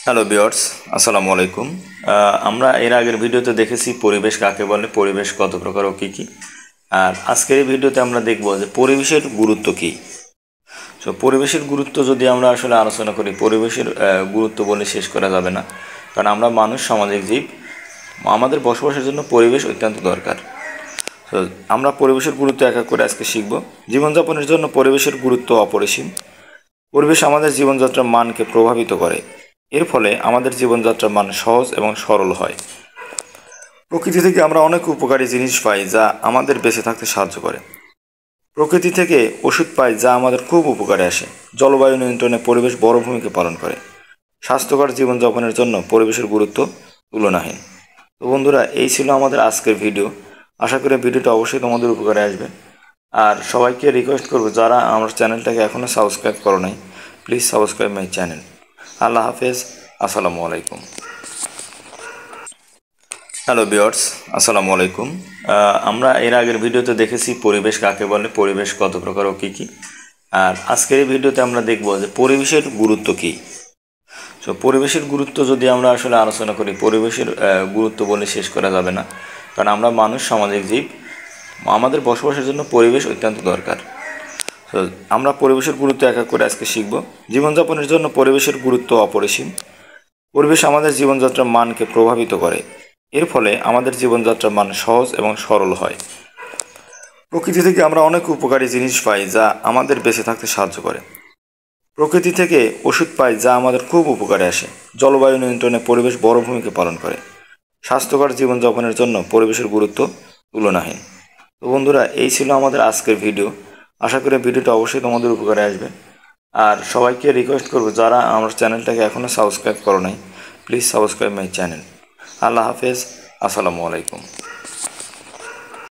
Hello viewers, আসসালামু আলাইকুম। আমরা এর আগের ভিডিওতে দেখেছি পরিবেশ কাকে বলে, পরিবেশ কত প্রকার ও কী কী। আর আজকের এই ভিডিওতে আমরা দেখব যে পরিবেশের গুরুত্ব কী। তো পরিবেশের গুরুত্ব যদি আমরা আসলে আলোচনা করি, পরিবেশের গুরুত্ব বলে শেষ করা যাবে না, কারণ আমরা মানুষ, সামাজিক জীব, আমাদের বসবাসের জন্য পরিবেশ অত্যন্ত দরকার। তো আমরা পরিবেশের গুরুত্ব এক এক করে আজকে শিখব। জীবনযাপনের জন্য পরিবেশের গুরুত্ব অপরিসীম। পরিবেশ আমাদের জীবনযাত্রার মানকে প্রভাবিত করে। এর ফলে আমাদের জীবনযাত্রার মান সহজ এবং সরল হয়। প্রকৃতি থেকে আমরা অনেক উপকারী জিনিস পাই যা আমাদের বেঁচে থাকতে সাহায্য করে। প্রকৃতি থেকে ওষুধ পাই যা আমাদের খুব উপকারে আসে। জলবায়ু নিয়ন্ত্রণে পরিবেশ বড় ভূমিকা পালন করে। স্বাস্থ্যকর জীবনযাপনের জন্য পরিবেশের গুরুত্ব তুলনাহীন। তো বন্ধুরা, এই ছিল আমাদের আজকের ভিডিও। আশা করি ভিডিওটা অবশ্যই তোমাদের উপকারে আসবে। আর সবাইকে রিকোয়েস্ট করবো, যারা আমার চ্যানেলটাকে এখনও সাবস্ক্রাইব করো নাই, প্লিজ সাবস্ক্রাইব মাই চ্যানেল। আল্লাহ হাফেজ, আসসালামু আলাইকুম। হ্যালো ভিউয়ার্স, আসসালামু আলাইকুম। আমরা এর আগের ভিডিওতে দেখেছি পরিবেশ কাকে বলে, পরিবেশ কত প্রকার ও কী কী। আর আজকের এই ভিডিওতে আমরা দেখব যে পরিবেশের গুরুত্ব কী। তো পরিবেশের গুরুত্ব যদি আমরা আসলে আলোচনা করি, পরিবেশের গুরুত্ব বলে শেষ করা যাবে না, কারণ আমরা মানুষ, সামাজিক জীব, আমাদের বসবাসের জন্য পরিবেশ অত্যন্ত দরকার। তো আমরা পরিবেশের গুরুত্ব এক এক করে আজকে শিখব। জীবনযাপনের জন্য পরিবেশের গুরুত্ব অপরিসীম। পরিবেশ আমাদের জীবনযাত্রার মানকে প্রভাবিত করে। এর ফলে আমাদের জীবনযাত্রার মান সহজ এবং সরল হয়। প্রকৃতি থেকে আমরা অনেক উপকারী জিনিস পাই যা আমাদের বেঁচে থাকতে সাহায্য করে। প্রকৃতি থেকে ওষুধ পাই যা আমাদের খুব উপকারে আসে। জলবায়ু নিয়ন্ত্রণে পরিবেশ বড় ভূমিকা পালন করে। স্বাস্থ্যকর জীবনযাপনের জন্য পরিবেশের গুরুত্ব তুলনাহীন। তো বন্ধুরা, এই ছিল আমাদের আজকের ভিডিও। আশা করি ভিডিওটা অবশ্যই তোমাদের উপকারে আসবে। আর সবাইকে রিকোয়েস্ট করবো, যারা আমার চ্যানেলটাকে এখনও সাবস্ক্রাইব করো নাই, প্লিজ সাবস্ক্রাইব মাই চ্যানেল। আল্লাহ হাফেজ, আসসালামু আলাইকুম।